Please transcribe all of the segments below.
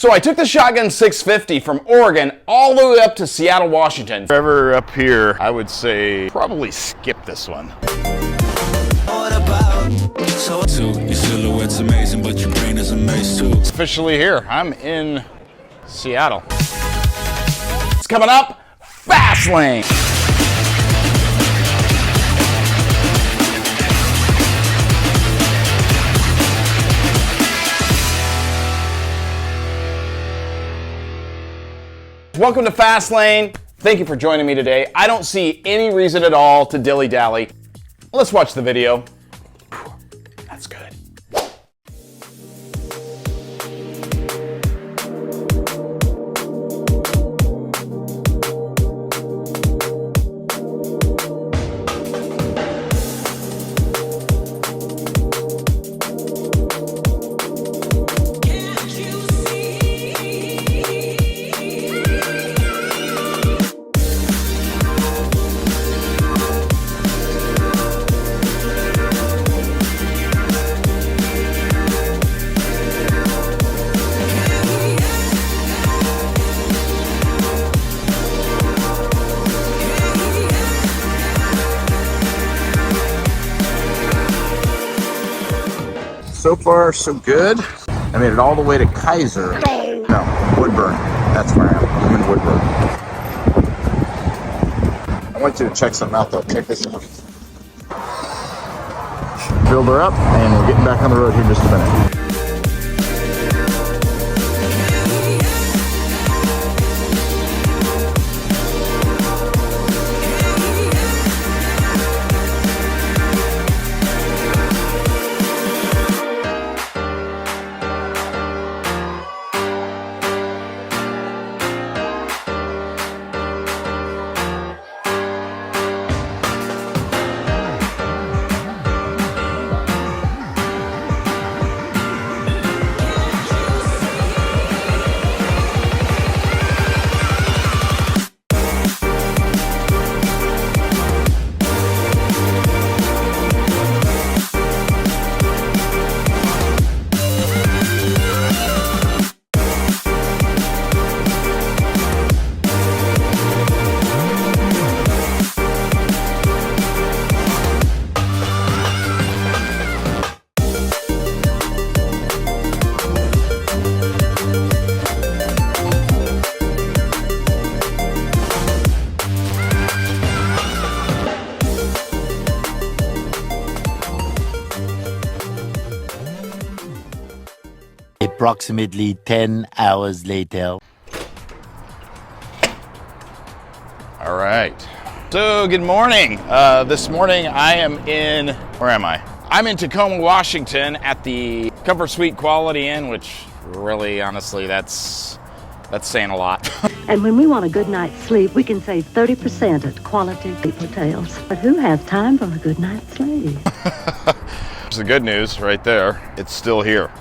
So I took the Shotgun 650 from Oregon all the way up to Seattle, Washington. If you're ever up here, I would say probably skip this one. Your silhouette's amazing, but your brain is a maze too. It's officially here. I'm in Seattle. It's coming up, Fast Lane. Welcome to Fast Lane. Thank you for joining me today. I don't see any reason at all to dilly-dally. Let's watch the video. That's good. So far, so good. I made it all the way to Kaiser. No, Woodburn. That's where I am. I'm in Woodburn. I want you to check something out though. Check this out. Filled her up, and we're getting back on the road here in just a minute. Approximately 10 hours later. All right. So good morning. This morning I am in, where am I? I'm in Tacoma, Washington at the Comfort Suite Quality Inn, which really, honestly, that's saying a lot. And when we want a good night's sleep, we can save 30% at Quality Sleep Hotels. But who has time for a good night's sleep? There's the good news right there. It's still here.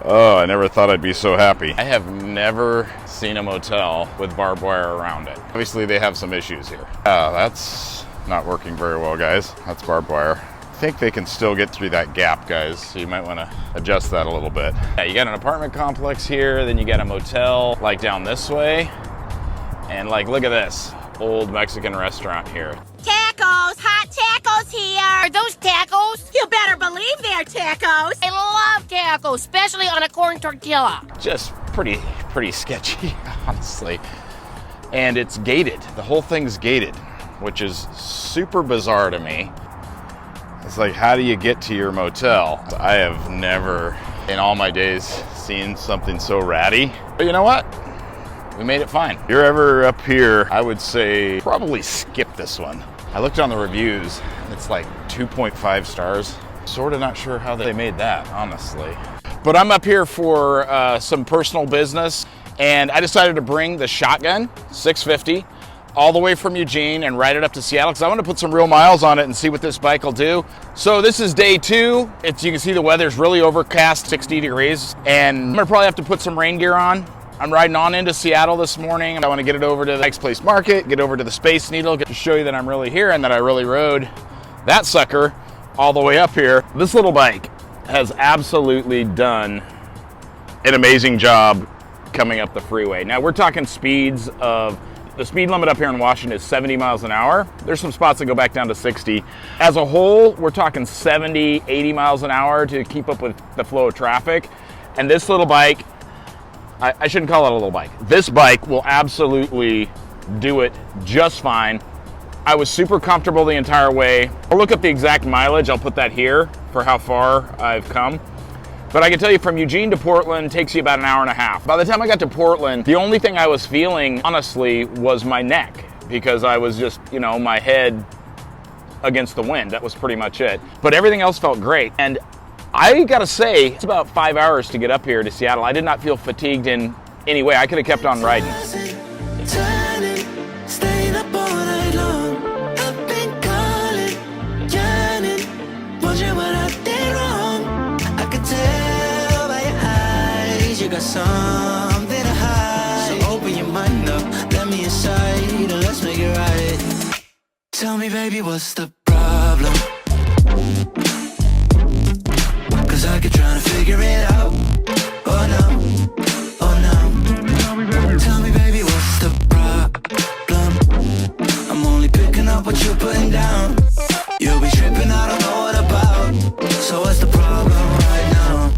Oh, I never thought I'd be so happy. I have never seen a motel with barbed wire around it. Obviously, they have some issues here. That's not working very well, guys. That's barbed wire. I think they can still get through that gap, guys, so you might want to adjust that a little bit. Yeah, you got an apartment complex here, then you got a motel like down this way. And like, look at this old Mexican restaurant here. Tacos, hot tacos here. Are those tacos? You better believe they're tacos. I love tacos, especially on a corn tortilla. Just pretty sketchy, honestly. And it's gated. The whole thing's gated, which is super bizarre to me. It's like, how do you get to your motel? I have never, in all my days, seen something so ratty. But you know what? We made it fine. If you're ever up here, I would say probably skip this one. I looked on the reviews, and it's like 2.5 stars. Sort of not sure how they made that, honestly. But I'm up here for some personal business, and I decided to bring the Shotgun 650 all the way from Eugene and ride it up to Seattle because I want to put some real miles on it and see what this bike will do. So this is day 2. You can see the weather's really overcast, 60 degrees, and I'm gonna probably have to put some rain gear on. I'm riding on into Seattle this morning. I want to get it over to the Pike's Place Market, get over to the Space Needle, get to show you that I'm really here and that I really rode that sucker all the way up here. This little bike has absolutely done an amazing job coming up the freeway. Now we're talking speeds of, the speed limit up here in Washington is 70 miles an hour. There's some spots that go back down to 60. As a whole, we're talking 70, 80 miles an hour to keep up with the flow of traffic. And this little bike, I shouldn't call it a little bike. This bike will absolutely do it just fine. I was super comfortable the entire way. I'll look up the exact mileage. I'll put that here for how far I've come. But I can tell you from Eugene to Portland takes you about an hour and a half. By the time I got to Portland, the only thing I was feeling, honestly, was my neck, because I was just, you know, my head against the wind. That was pretty much it. But everything else felt great. And I gotta say, it's about 5 hours to get up here to Seattle. I did not feel fatigued in any way. I could have kept on riding. Something to hide. So open your mind up, let me inside, and let's make it right. Tell me, baby, what's the problem? Cause I keep trying to figure it out. Oh no, oh no. Tell me, baby, what's the problem? I'm only picking up what you're putting down. You'll be tripping, I don't know what about. So what's the problem right now?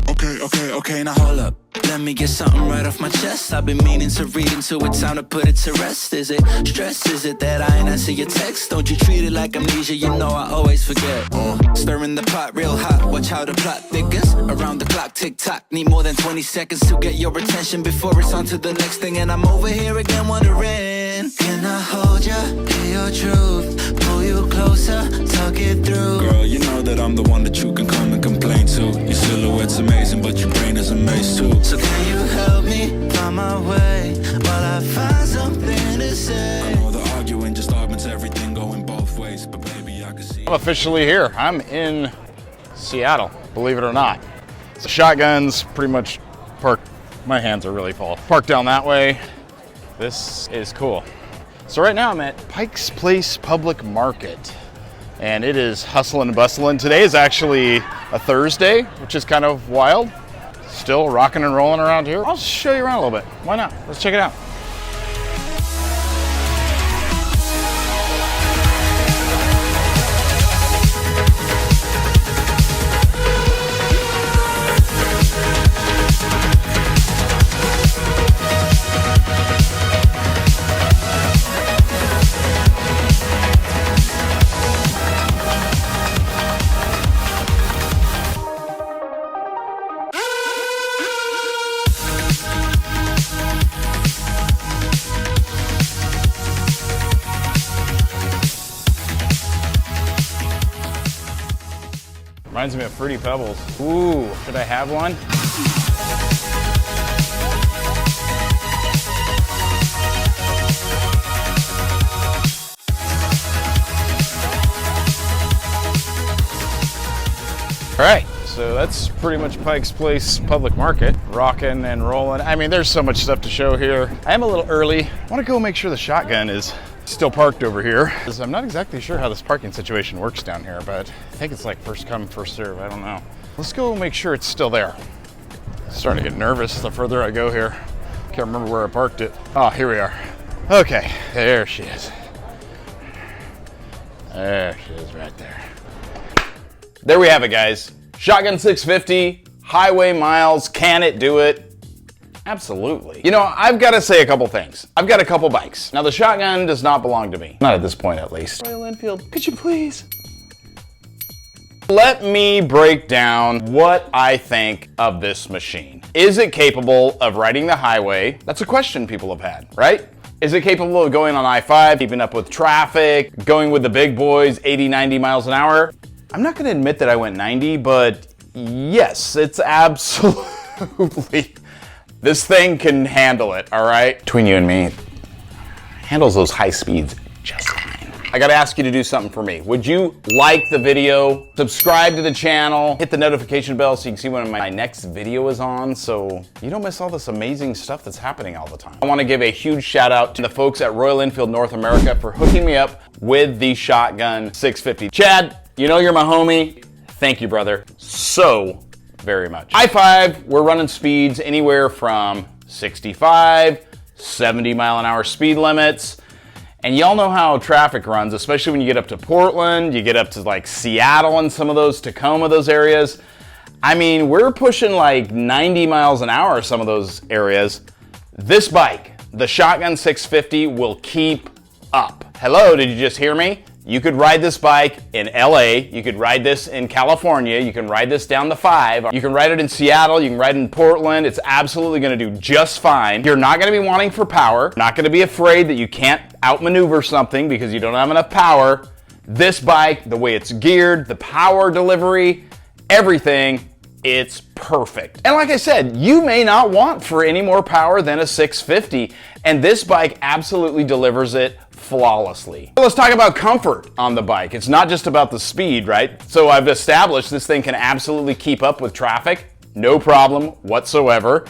Okay, now hold up. Let me get something right off my chest. I've been meaning to read into it, time to put it to rest. Is it stress? Is it that I ain't answer your text? Don't you treat it like amnesia, you know I always forget. Stirring the pot real hot, watch how the plot thickens. Around the clock, tick tock, need more than 20 seconds to get your attention before it's on to the next thing. And I'm over here again wondering, can I hold ya, hear your truth, pull you closer, talk it through? Girl, you know that I'm the one that you can come and complain to. Your silhouette's amazing, but your brain is a maze too. So can you help me find my way while I find something to say? I know the arguing just augments everything going both ways, but baby, I can see. I'm officially here. I'm in Seattle, believe it or not. So shotguns pretty much parked, my hands are really full. Parked down that way. This is cool. So right now I'm at Pike's Place Public Market, and it is hustling and bustling. Today is actually a Thursday, which is kind of wild. Still rocking and rolling around here. I'll show you around a little bit. Why not? Let's check it out. Reminds me of Fruity Pebbles. Ooh, should I have one? All right, so that's pretty much Pike's Place Public Market. Rocking and rolling. I mean, there's so much stuff to show here. I am a little early. I want to go make sure the shotgun is still parked over here. I'm not exactly sure how this parking situation works down here, but I think it's like first come, first serve. I don't know. Let's go make sure it's still there. Starting to get nervous the further I go here. Can't remember where I parked it. Oh, here we are. Okay, there she is. There she is right there. There we have it, guys. Shotgun 650, highway miles, can it do it? Absolutely. You know, I've got to say a couple things. I've got a couple bikes. Now, the shotgun does not belong to me. Not at this point, at least. Royal Enfield, could you please? Let me break down what I think of this machine. Is it capable of riding the highway? That's a question people have had, right? Is it capable of going on I-5, keeping up with traffic, going with the big boys, 80, 90 miles an hour? I'm not going to admit that I went 90, but yes, it's absolutely... This thing can handle it, all right? Between you and me, handles those high speeds just fine. I gotta ask you to do something for me. Would you like the video, subscribe to the channel, hit the notification bell so you can see when my next video is on so you don't miss all this amazing stuff that's happening all the time. I wanna give a huge shout out to the folks at Royal Enfield North America for hooking me up with the Shotgun 650. Chad, you know you're my homie. Thank you, brother. So, very much. I-5, we're running speeds anywhere from 65, 70 mile an hour speed limits. And y'all know how traffic runs, especially when you get up to Portland, you get up to like Seattle and some of those, Tacoma, those areas. I mean, we're pushing like 90 miles an hour some of those areas. This bike, the Shotgun 650, will keep up. Hello, did you just hear me? You could ride this bike in LA, you could ride this in California, you can ride this down the 5, you can ride it in Seattle, you can ride it in Portland. It's absolutely gonna do just fine. You're not gonna be wanting for power, not gonna be afraid that you can't outmaneuver something because you don't have enough power. This bike, the way it's geared, the power delivery, everything, it's perfect. And like I said, you may not want for any more power than a 650, and this bike absolutely delivers it flawlessly. Let's talk about comfort on the bike. It's not just about the speed, right? So I've established this thing can absolutely keep up with traffic, no problem whatsoever.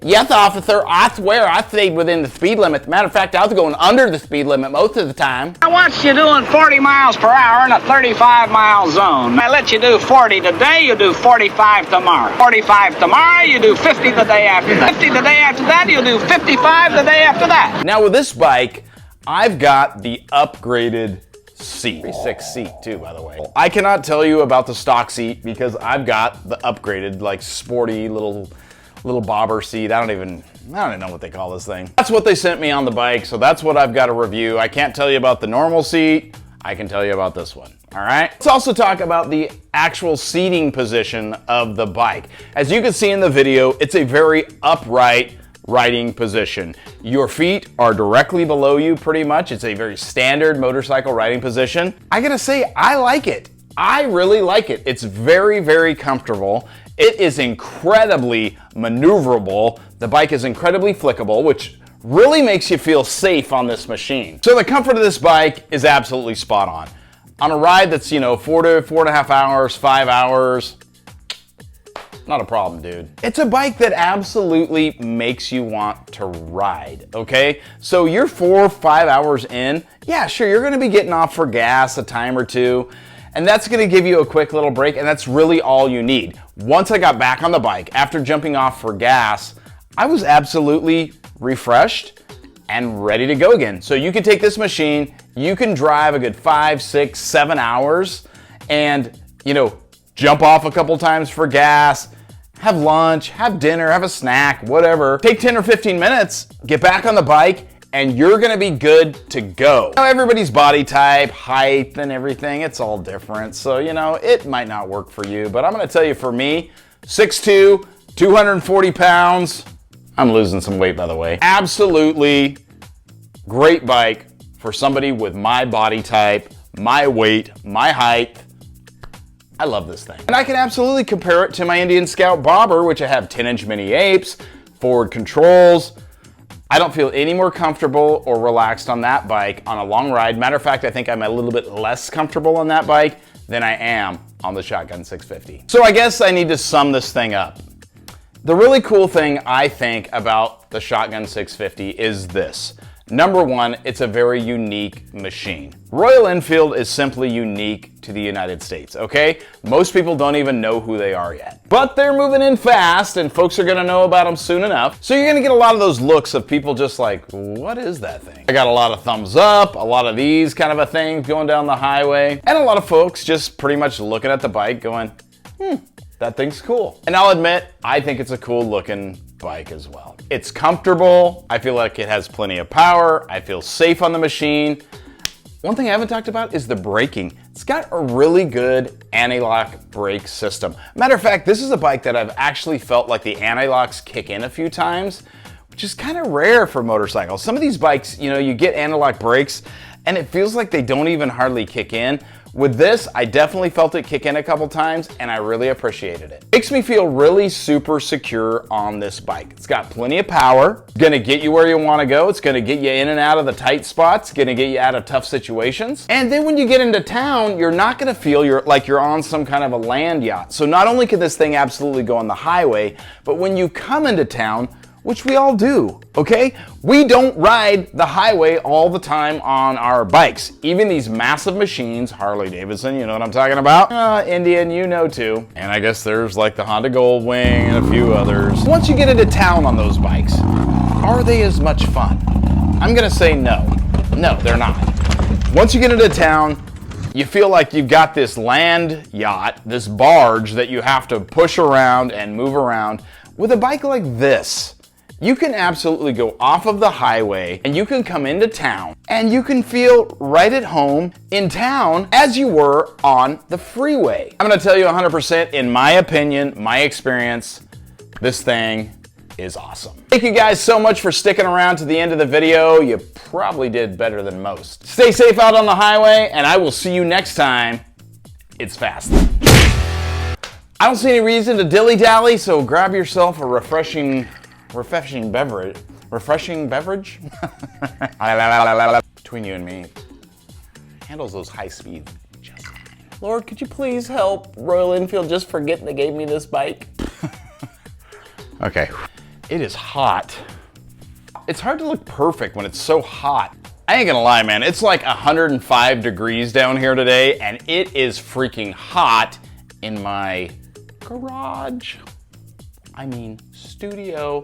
Yes, officer, I swear I stayed within the speed limit. Matter of fact, I was going under the speed limit most of the time. I watched you doing 40 miles per hour in a 35-mile zone. I let you do 40 today, you do 45 tomorrow. 45 tomorrow, you do 50 the day after that. 50 the day after that, you do 55 the day after that. Now with this bike, I've got the upgraded seat. 36 seat too, by the way. I cannot tell you about the stock seat because I've got the upgraded, like sporty little bobber seat. I don't even know what they call this thing. That's what they sent me on the bike, so that's what I've got to review. I can't tell you about the normal seat. I can tell you about this one, all right? Let's also talk about the actual seating position of the bike. As you can see in the video, it's a very upright riding position. Your feet are directly below you pretty much. It's a very standard motorcycle riding position. I gotta say, I like it. I really like it. It's very, very comfortable. It is incredibly maneuverable. The bike is incredibly flickable, which really makes you feel safe on this machine. So the comfort of this bike is absolutely spot on. On a ride that's, 4 to 4.5 hours, 5 hours, not a problem, dude. It's a bike that absolutely makes you want to ride, okay? So you're 4 or 5 hours in, yeah, sure, you're gonna be getting off for gas a time or two, and that's gonna give you a quick little break, and that's really all you need. Once I got back on the bike, after jumping off for gas, I was absolutely refreshed and ready to go again. So you can take this machine, you can drive a good 5, 6, 7 hours, and, jump off a couple times for gas, have lunch, have dinner, have a snack, whatever. Take 10 or 15 minutes, get back on the bike, and you're gonna be good to go. Now, everybody's body type, height, and everything, it's all different. So, it might not work for you, but I'm gonna tell you for me, 6'2", 240 pounds, I'm losing some weight, by the way. Absolutely great bike for somebody with my body type, my weight, my height. I love this thing. And I can absolutely compare it to my Indian Scout Bobber, which I have 10-inch mini apes, forward controls. I don't feel any more comfortable or relaxed on that bike on a long ride. Matter of fact, I think I'm a little bit less comfortable on that bike than I am on the Shotgun 650. So I guess I need to sum this thing up. The really cool thing I think about the Shotgun 650 is this. Number one, it's a very unique machine. Royal Enfield is simply unique to the United States, okay? Most people don't even know who they are yet. But they're moving in fast and folks are gonna know about them soon enough. So you're gonna get a lot of those looks of people just like, what is that thing? I got a lot of thumbs up, a lot of these kind of a thing going down the highway, and a lot of folks just pretty much looking at the bike going, that thing's cool. And I'll admit, I think it's a cool looking bike as well. It's comfortable. I feel like it has plenty of power. I feel safe on the machine. One thing I haven't talked about is the braking. It's got a really good anti-lock brake system. Matter of fact, this is a bike that I've actually felt like the anti-locks kick in a few times, which is kind of rare for motorcycles. Some of these bikes, you get anti-lock brakes and it feels like they don't even hardly kick in. With this, I definitely felt it kick in a couple times and I really appreciated it. Makes me feel really super secure on this bike. It's got plenty of power. It's gonna get you where you wanna go. It's gonna get you in and out of the tight spots. It's gonna get you out of tough situations. And then when you get into town, you're not gonna feel like you're on some kind of a land yacht. So not only can this thing absolutely go on the highway, but when you come into town, which we all do, okay? We don't ride the highway all the time on our bikes. Even these massive machines, Harley Davidson, you know what I'm talking about? Indian, you know too. And I guess there's like the Honda Goldwing and a few others. Once you get into town on those bikes, are they as much fun? I'm gonna say no. No, they're not. Once you get into town, you feel like you've got this land yacht, this barge that you have to push around and move around. With a bike like this, you can absolutely go off of the highway and you can come into town and you can feel right at home in town as you were on the freeway. I'm gonna tell you 100%, in my opinion, my experience, this thing is awesome. Thank you guys so much for sticking around to the end of the video. You probably did better than most. Stay safe out on the highway, and I will see you next time. It's fast. I don't see any reason to dilly-dally, so grab yourself a refreshing beverage. Refreshing beverage? Between you and me, handles those high speeds just fine. Lord, could you please help Royal Enfield just forget they gave me this bike? Okay. It is hot. It's hard to look perfect when it's so hot. I ain't gonna lie, man. It's like 105 degrees down here today, and it is freaking hot in my garage. I mean, studio.